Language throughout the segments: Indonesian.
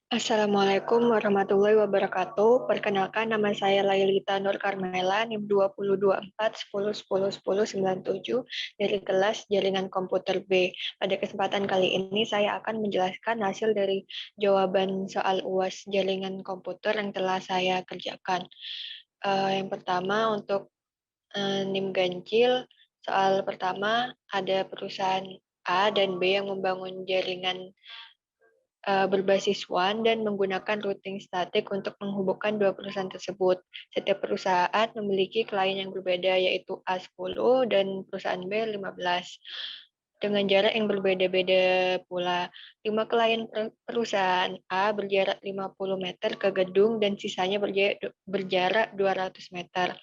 Assalamualaikum warahmatullahi wabarakatuh. Perkenalkan, nama saya Lailita Nur Karmela, NIM 2024 10 10 10 97 dari kelas Jaringan Komputer B. Pada kesempatan kali ini saya akan menjelaskan hasil dari jawaban soal UAS Jaringan Komputer yang telah saya kerjakan. Yang pertama untuk NIM ganjil, soal pertama ada perusahaan A dan B yang membangun jaringan berbasis WAN dan menggunakan routing statik untuk menghubungkan dua perusahaan tersebut. Setiap perusahaan memiliki klien yang berbeda, yaitu A10 dan perusahaan B15. Dengan jarak yang berbeda-beda pula. 5 klien perusahaan A berjarak 50 meter ke gedung dan sisanya berjarak 200 meter.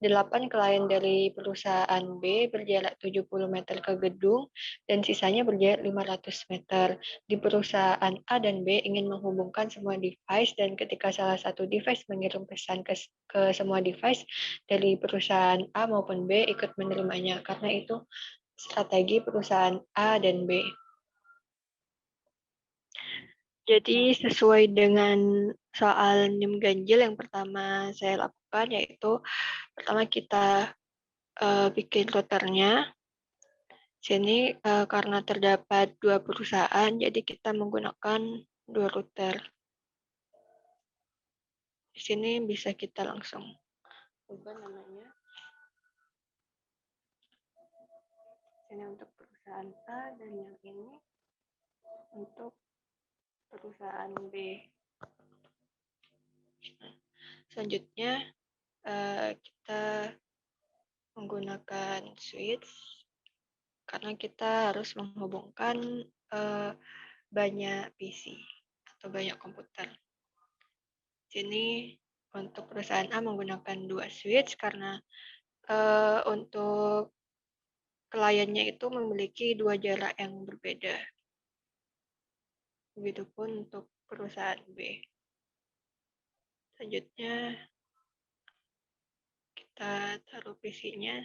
8 klien dari perusahaan B berjarak 70 meter ke gedung dan sisanya berjarak 500 meter. Di perusahaan A dan B ingin menghubungkan semua device dan ketika salah satu device mengirim pesan ke semua device dari perusahaan A maupun B ikut menerimanya. Karena itu strategi perusahaan A dan B. Jadi sesuai dengan soal NIM ganjil yang pertama saya lakukan yaitu pertama kita bikin routernya. Sini karena terdapat dua perusahaan, jadi kita menggunakan dua router. Di sini bisa kita langsung ubah namanya. Ini untuk perusahaan A dan yang ini untuk perusahaan B. Selanjutnya kita menggunakan switch karena kita harus menghubungkan banyak PC atau banyak komputer. Sini untuk perusahaan A menggunakan dua switch karena untuk kliennya itu memiliki dua jarak yang berbeda. Begitupun untuk perusahaan B. Selanjutnya kita taruh PC-nya.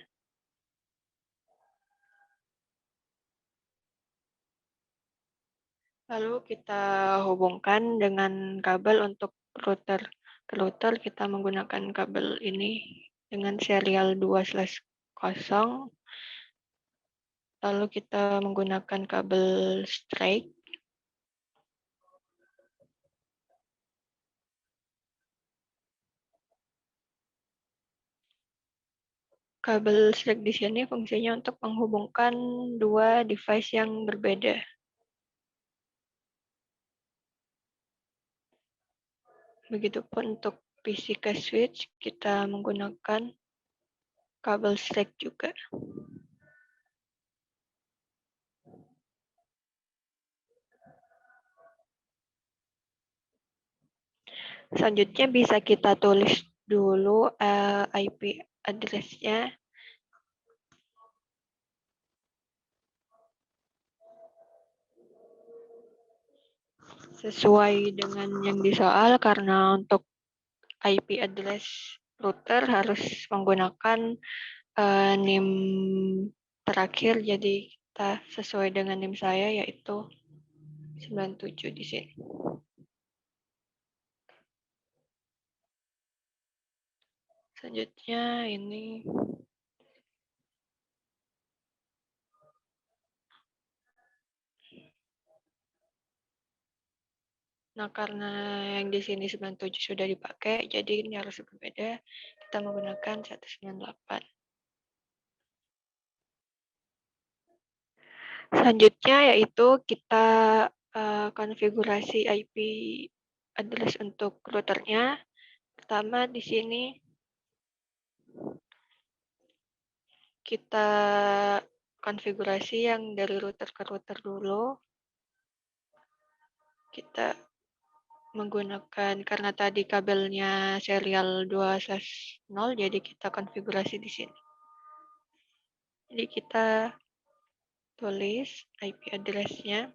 Lalu kita hubungkan dengan kabel untuk router. Ke router kita menggunakan kabel ini dengan serial 2/0. Lalu kita menggunakan kabel straight. Kabel straight di sini fungsinya untuk menghubungkan dua device yang berbeda. Begitupun untuk PC ke switch, kita menggunakan kabel straight juga. Selanjutnya bisa kita tulis dulu IP address-nya. Sesuai dengan yang di soal, karena untuk IP address router harus menggunakan NIM terakhir, jadi kita sesuai dengan NIM saya yaitu 97 di sini. Selanjutnya ini nah, karena yang di sini 97 sudah dipakai, jadi ini harus berbeda. Kita menggunakan 198. Selanjutnya yaitu kita konfigurasi IP address untuk routernya. Pertama di sini kita konfigurasi yang dari router ke router dulu. Kita menggunakan, karena tadi kabelnya serial 2/0, jadi kita konfigurasi di sini. Jadi kita tulis IP address-nya.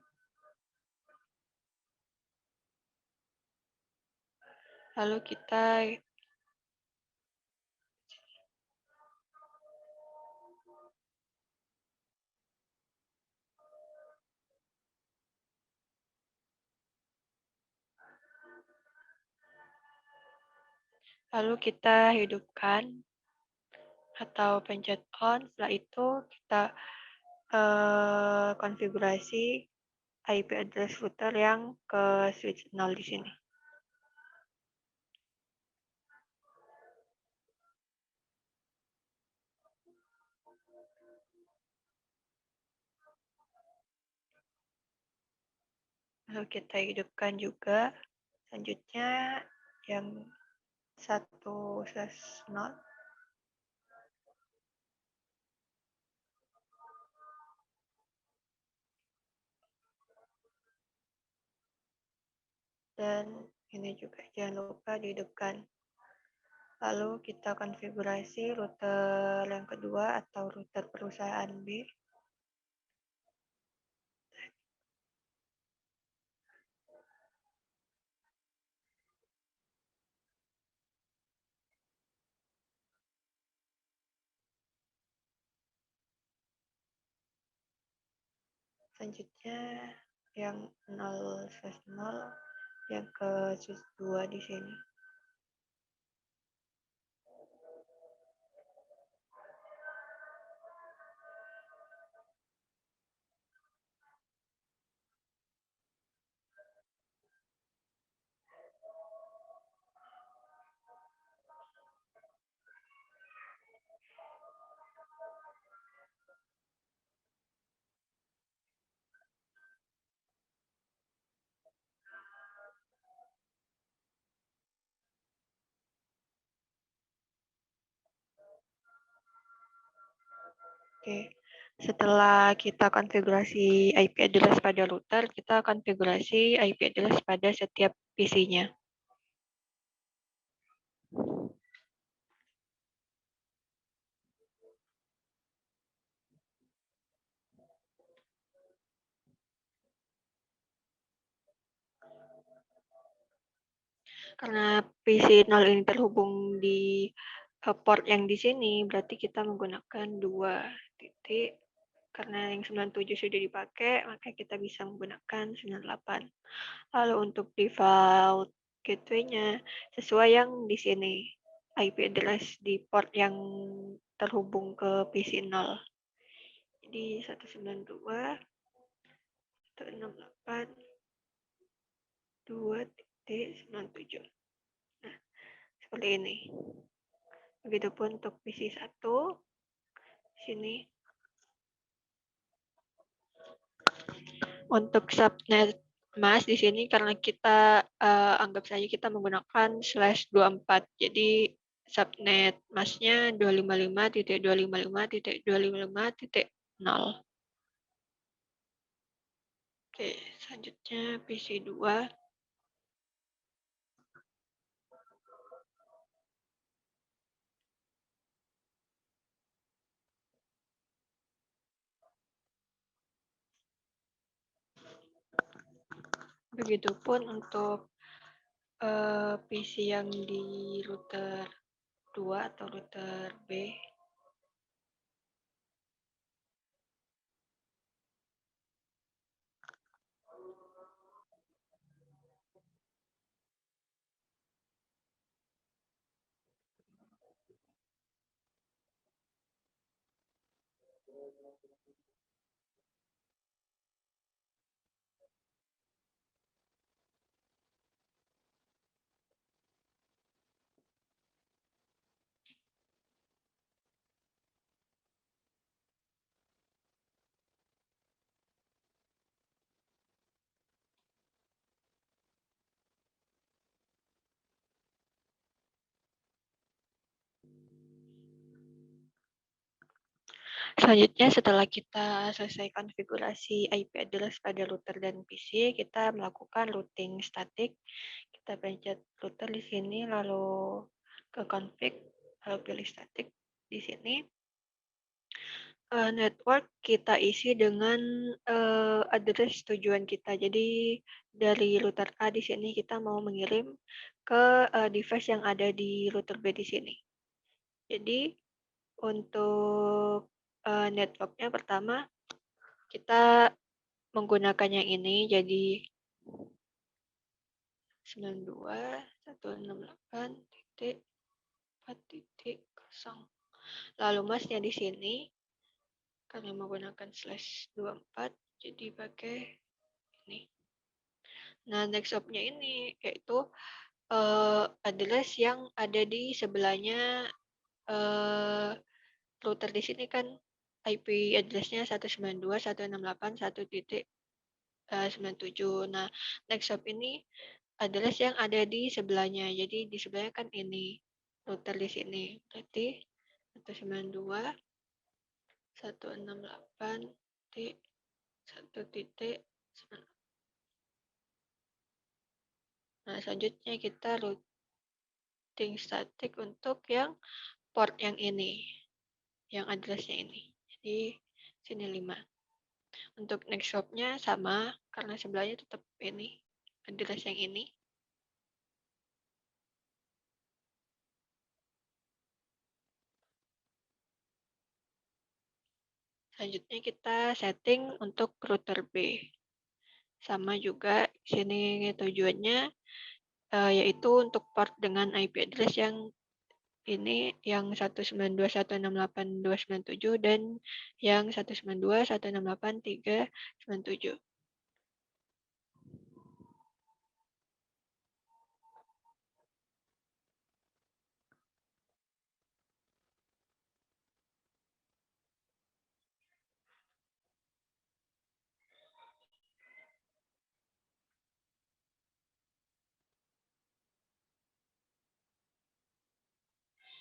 Lalu kita Lalu kita hidupkan atau pencet on. Setelah itu kita konfigurasi IP address router yang ke switch 0 di sini. Lalu kita hidupkan juga. Selanjutnya yang 1/0. Dan ini juga jangan lupa dihidupkan. Lalu kita konfigurasi router yang kedua atau router perusahaan B. Selanjutnya yang 0/0 yang ke switch 2 di sini. Oke, setelah kita konfigurasi IP address pada router, kita konfigurasi IP address pada setiap PC-nya. Karena PC 0 ini terhubung di port yang di sini, berarti kita menggunakan 2 titik. Karena yang 97 sudah dipakai, maka kita bisa menggunakan 98. Lalu untuk default gateway-nya, sesuai yang di sini, IP address di port yang terhubung ke PC 0. Jadi 192.168.2.97. Nah, seperti ini. Begitupun untuk PC 1, sini. Untuk subnet mask di sini karena kita anggap saja kita menggunakan /24. Jadi subnet masknya 255.255.255.0. Oke, selanjutnya PC 2. Begitupun untuk PC yang di router 2 atau router B. Selanjutnya setelah kita selesai konfigurasi IP address pada router dan PC, kita melakukan routing statik. Kita pencet router di sini, lalu ke config, lalu pilih statik di sini. Network kita isi dengan address tujuan kita. Jadi dari router A di sini kita mau mengirim ke device yang ada di router B di sini. Jadi untuk networknya pertama kita menggunakan yang ini, jadi 92.168. 4.0. Lalu masnya di sini karena menggunakan /24, jadi pakai ini. Nah, next op-nya ini yaitu address yang ada di sebelahnya router di sini kan IP address-nya 192.168.1.97. Nah, next op ini address yang ada di sebelahnya. Jadi di sebelahnya kan ini router di sini. Berarti 192.168.1.9. Nah, selanjutnya kita routing static untuk yang port yang ini, yang addressnya ini. Jadi sini 5. Untuk next shop-nya sama, karena sebelahnya tetap ini, address yang ini. Selanjutnya kita setting untuk router B. Sama juga sini tujuannya yaitu untuk port dengan IP address yang ini yang 192.168.297 dan yang 192.168.397.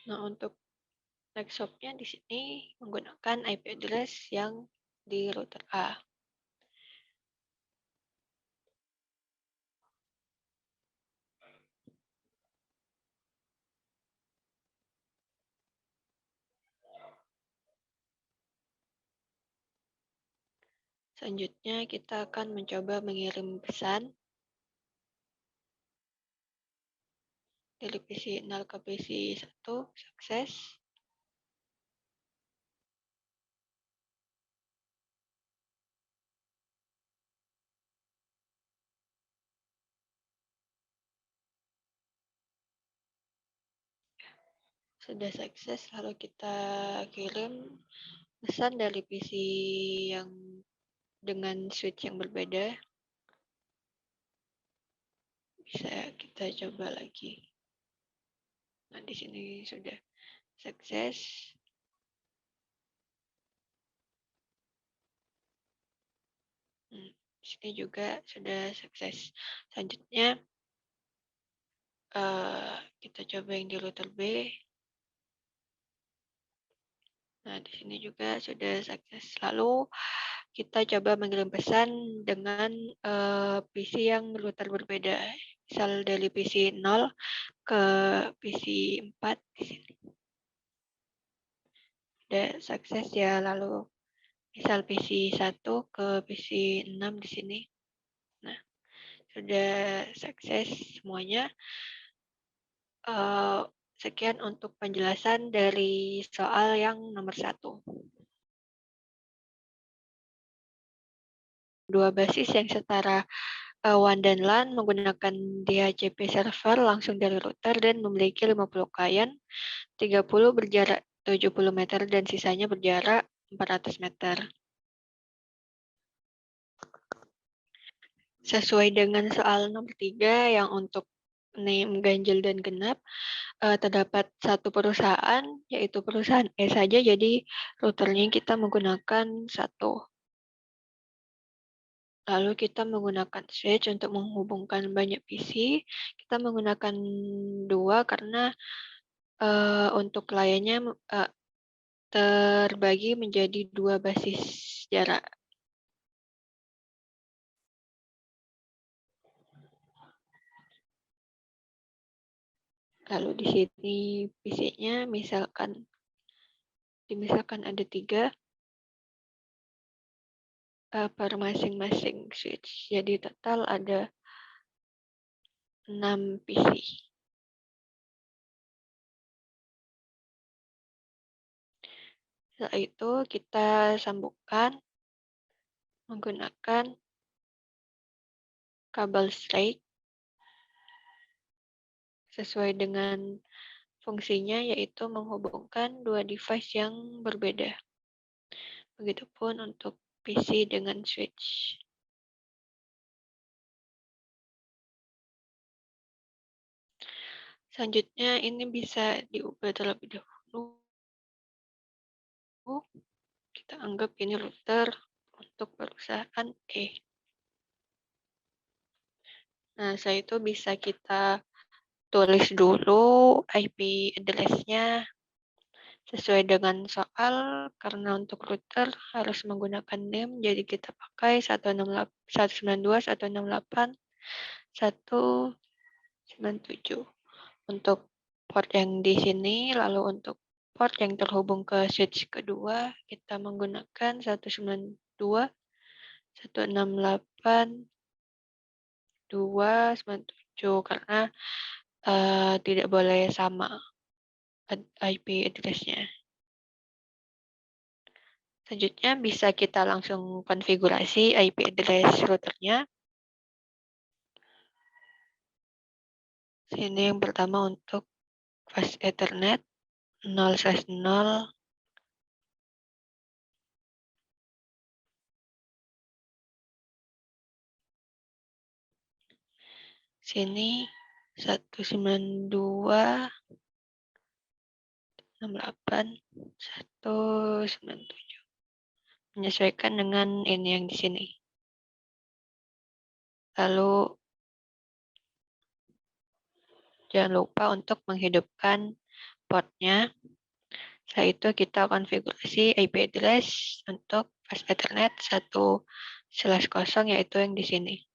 Nah, untuk next hop-nya di sini menggunakan IP address yang di router A. Selanjutnya kita akan mencoba mengirim pesan dari PC 0 ke PC 1, sukses. Sudah sukses, lalu kita kirim pesan dari PC yang dengan switch yang berbeda. Bisa kita coba lagi. Nah, di sini sudah sukses. Di sini juga sudah sukses. Selanjutnya kita coba yang di router B. Nah, di sini juga sudah sukses. Lalu kita coba mengirim pesan dengan PC yang router berbeda. Misal dari PC 0 ke PC 4 di sini. Sudah sukses ya. Lalu misal PC 1 ke PC 6 di sini. Nah, sudah sukses semuanya. Sekian untuk penjelasan dari soal yang nomor 1. Dua basis yang setara WAN dan LAN menggunakan DHCP server langsung dari router dan memiliki 50 klien, 30 berjarak 70 meter dan sisanya berjarak 400 meter. Sesuai dengan soal nomor 3 yang untuk name, ganjil, dan genap, terdapat satu perusahaan, yaitu perusahaan E saja, jadi routernya kita menggunakan 1. Lalu kita menggunakan switch untuk menghubungkan banyak PC. Kita menggunakan 2 karena untuk kliennya terbagi menjadi 2 basis jarak. Lalu di sini PC-nya misalkan ada 3 per masing-masing switch. Jadi total ada 6 PC. Setelah itu kita sambungkan menggunakan kabel straight sesuai dengan Fungsinya yaitu menghubungkan dua device yang berbeda. Begitupun untuk PC dengan switch. Selanjutnya ini bisa diubah terlebih dahulu. Kita anggap ini router untuk perusahaan E. Nah, saya itu bisa kita tulis dulu IP address-nya sesuai dengan soal, karena untuk router harus menggunakan name, jadi kita pakai 192.168.197 untuk port yang di sini. Lalu untuk port yang terhubung ke switch kedua, kita menggunakan 192.168.297 karena tidak boleh sama IP address-nya. Selanjutnya bisa kita langsung konfigurasi IP address routernya. Sini yang pertama untuk fast Ethernet 0/0. Sini 192.168.197. Menyesuaikan dengan ini yang di sini. Lalu jangan lupa untuk menghidupkan portnya. Setelah itu kita konfigurasi IP address untuk fast Ethernet 1/0 yaitu yang di sini.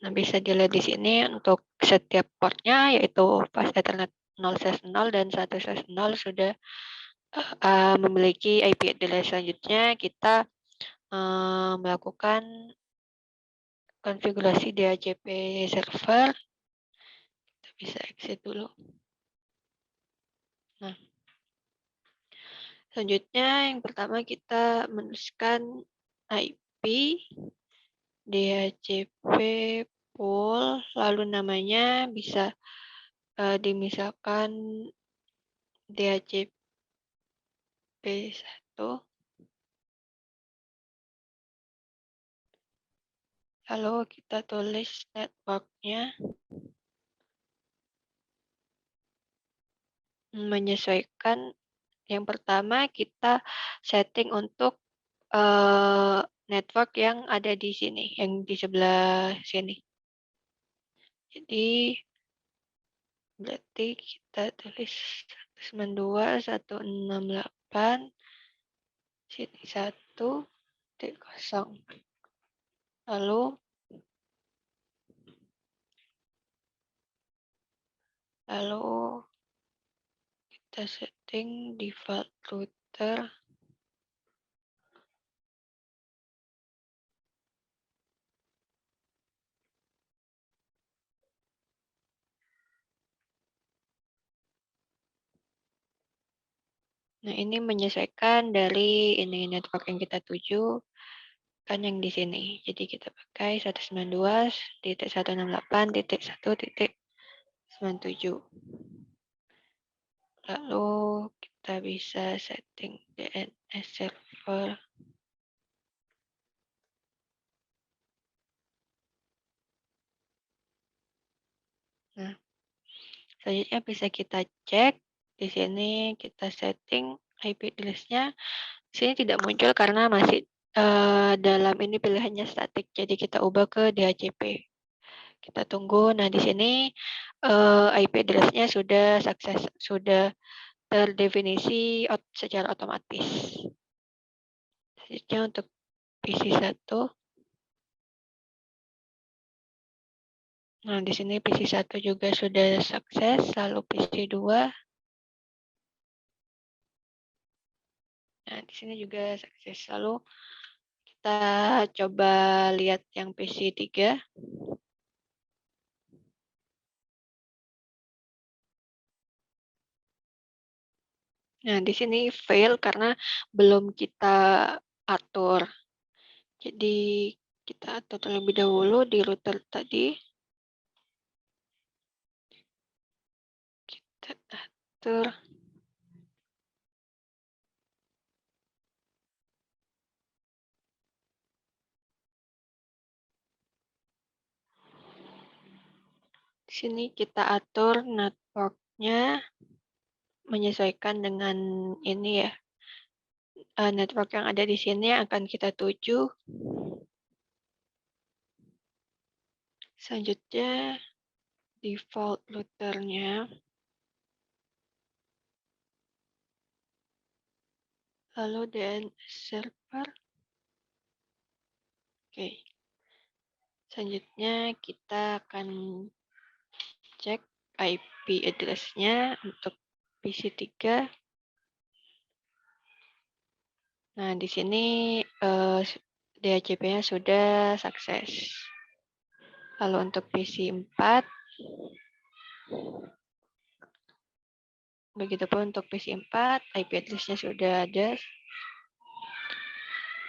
Nah, bisa dilihat di sini untuk setiap portnya yaitu fast Ethernet 0/0 dan 1/0 sudah memiliki IP address. Selanjutnya kita melakukan konfigurasi DHCP server. Kita bisa exit dulu. Nah, selanjutnya yang pertama kita menuliskan IP DHCP pool, lalu namanya bisa dimisalkan DHCP1. Lalu kita tulis networknya, menyesuaikan. Yang pertama kita setting untuk network yang ada di sini, yang di sebelah sini. Jadi berarti kita tulis 192.168 sini 1.0. Lalu kita setting default router. Nah, ini menyesuaikan dari ini network yang kita tuju kan yang di sini. Jadi kita pakai 192.168.1.97. Lalu kita bisa setting DNS server. Nah, selanjutnya bisa kita cek. Di sini kita setting IP address-nya. Di sini tidak muncul karena masih dalam ini pilihannya statik. Jadi kita ubah ke DHCP. Kita tunggu. Nah, di sini IP address-nya sudah sukses, sudah terdefinisi secara otomatis. Selanjutnya untuk PC1. Nah, di sini PC1 juga sudah sukses, lalu PC2. Nah, di sini juga sukses. Lalu kita coba lihat yang PC3. Nah, di sini fail karena belum kita atur. Jadi Kita atur terlebih dahulu di router tadi. Kita atur. Di sini kita atur network-nya menyesuaikan dengan ini ya. Network yang ada di sini akan kita tuju. Selanjutnya default routernya. Lalu DNS server. Oke. Selanjutnya kita akan cek IP address-nya untuk PC3. Nah, di sini DHCP-nya sudah sukses. Lalu untuk PC4, begitupun untuk PC4, IP address-nya sudah ada.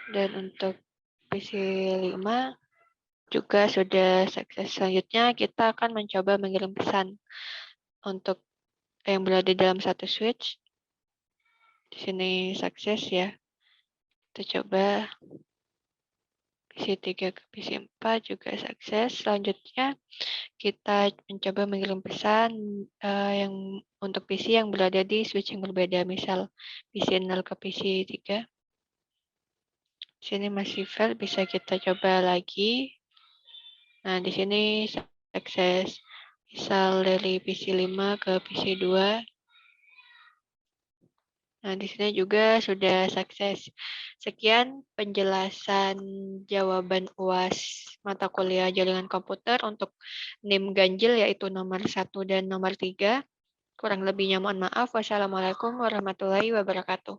Dan untuk PC5 juga sudah sukses. Selanjutnya kita akan mencoba mengirim pesan untuk yang berada dalam satu switch. Di sini sukses ya. Kita coba PC3 ke PC4 juga sukses. Selanjutnya kita mencoba mengirim pesan yang untuk PC yang berada di switch yang berbeda. Misal PC0 ke PC3. Di sini masih fail, bisa kita coba lagi. Nah, di sini sukses. Misal dari PC5 ke PC2. Nah, di sini juga sudah sukses. Sekian penjelasan jawaban UAS mata kuliah jaringan komputer untuk NIM ganjil yaitu nomor 1 dan nomor 3. Kurang lebihnya mohon maaf. Wassalamualaikum warahmatullahi wabarakatuh.